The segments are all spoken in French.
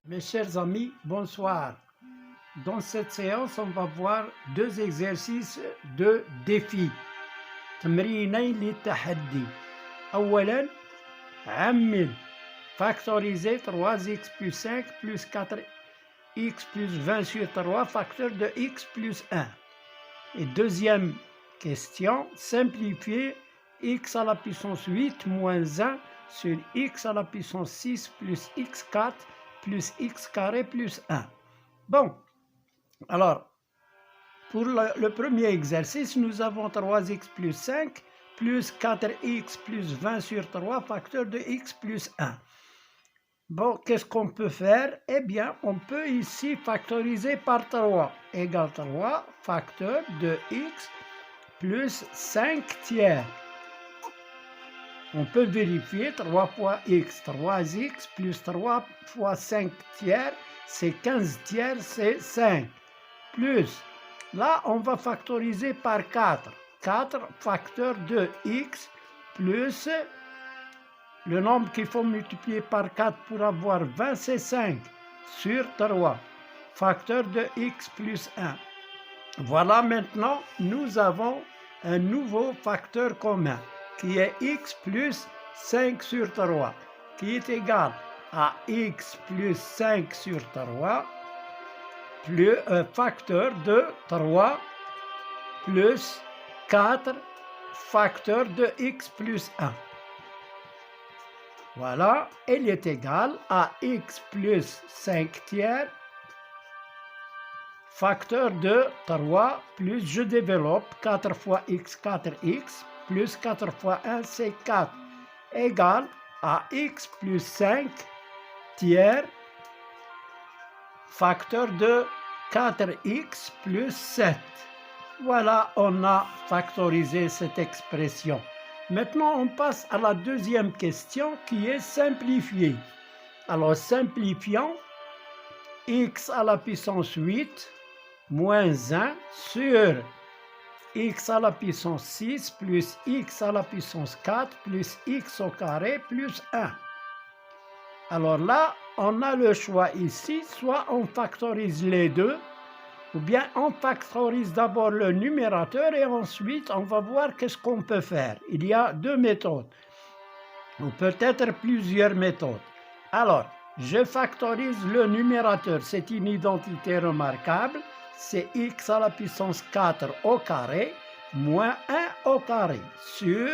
Mes chers amis, bonsoir. Dans cette séance, on va voir deux exercices de défi. تمرينين للتحدي. أولاً عمل factoriser 3x plus 5 plus 4x plus 20 sur 3 facteur de x plus 1. Et deuxième question, simplifier x à la puissance 8 moins 1 sur x à la puissance 6 plus x4 plus x carré plus 1. Bon, alors, pour le premier exercice, nous avons 3x plus 5 plus 4x plus 20 sur 3 facteur de x plus 1. Bon, qu'est-ce qu'on peut faire? Eh bien, on peut ici factoriser par 3 égale 3 facteur de x plus 5 tiers. On peut vérifier 3 fois x, 3x plus 3 fois 5 tiers, c'est 15 tiers, c'est 5. Plus, là, on va factoriser par 4. 4 facteur de x plus le nombre qu'il faut multiplier par 4 pour avoir 20, c'est 5 sur 3. Facteur de x plus 1. Voilà, maintenant, nous avons un nouveau facteur commun qui est x plus 5 sur 3, qui est égal à x plus 5 sur 3, plus facteur de 3 plus 4 facteur de x plus 1. Voilà, il est égal à x plus 5 tiers facteur de 3 plus, je développe, 4 fois x, 4x, plus 4 fois 1, c'est 4, égale à x plus 5 tiers facteur de 4x plus 7. Voilà, on a factorisé cette expression. Maintenant, on passe à la deuxième question qui est simplifiée. Alors, simplifiant, x à la puissance 8 moins 1 sur x à la puissance 6 plus x à la puissance 4 plus x au carré plus 1. Alors là, on a le choix ici, soit on factorise les deux, ou bien on factorise d'abord le numérateur et ensuite on va voir qu'est-ce qu'on peut faire. Il y a deux méthodes, ou peut-être plusieurs méthodes. Alors, je factorise le numérateur, c'est une identité remarquable, c'est x à la puissance 4 au carré moins 1 au carré sur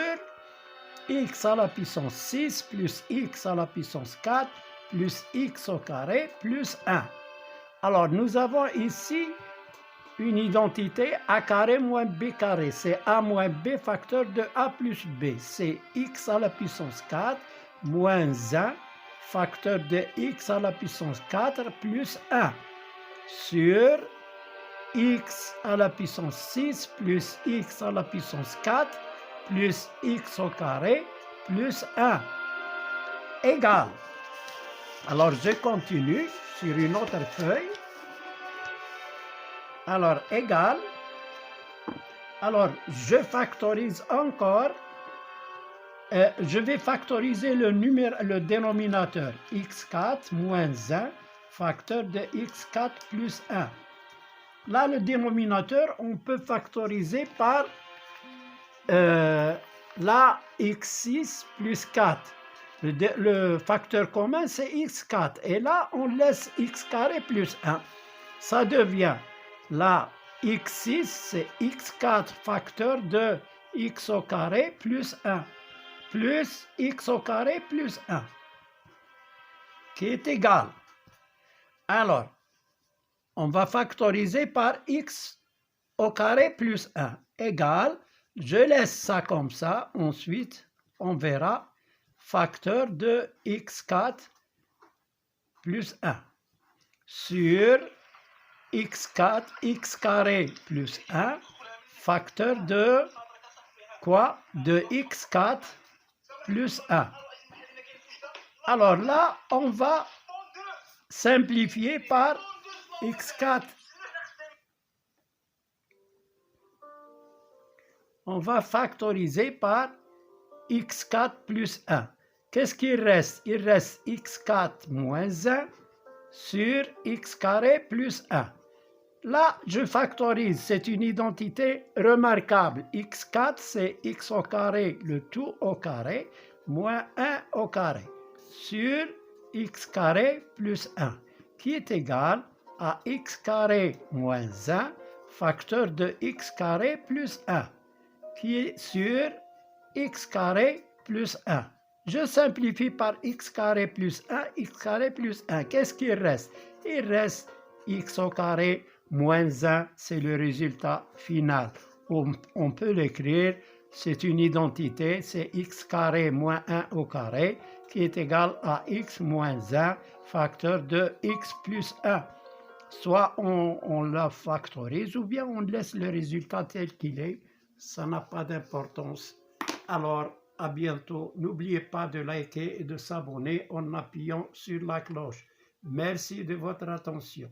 x à la puissance 6 plus x à la puissance 4 plus x au carré plus 1. Alors, nous avons ici une identité a carré moins b carré. C'est a moins b facteur de a plus b. C'est x à la puissance 4 moins 1 facteur de x à la puissance 4 plus 1 sur x à la puissance 6 plus x à la puissance 4 plus x au carré plus 1 égale. Alors, je continue sur une autre feuille. Alors, égale. Alors, je factorise encore. Je vais factoriser le dénominateur x4 moins 1 facteur de x4 plus 1. Là, le dénominateur, on peut factoriser par la x6 plus 4. Le facteur commun, c'est x4. Et là, on laisse x carré plus 1. Ça devient la x6, c'est x4 facteur de x au carré plus 1. Plus x au carré plus 1. Qui est égal. Alors, on va factoriser par x au carré plus 1 égale, je laisse ça comme ça, ensuite on verra facteur de x4 plus 1 sur x4, x carré plus 1 facteur de quoi? De x4 plus 1. Alors là, on va simplifier par x4. On va factoriser par x4 plus 1. Qu'est-ce qu'il reste? Il reste x4 moins 1 sur x carré plus 1. Là, je factorise, c'est une identité remarquable. x4, c'est x au carré, le tout au carré, moins 1 au carré, sur x carré plus 1, qui est égal à x carré moins 1, facteur de x carré plus 1, qui est sur x carré plus 1. Je simplifie par x carré plus 1, x carré plus 1. Qu'est-ce qu'il reste? Il reste x au carré moins 1, c'est le résultat final. On peut l'écrire, c'est une identité, c'est x carré moins 1 au carré, qui est égal à x moins 1, facteur de x plus 1. Soit on la factorise, ou bien on laisse le résultat tel qu'il est, ça n'a pas d'importance. Alors, à bientôt. N'oubliez pas de liker et de s'abonner en appuyant sur la cloche. Merci de votre attention.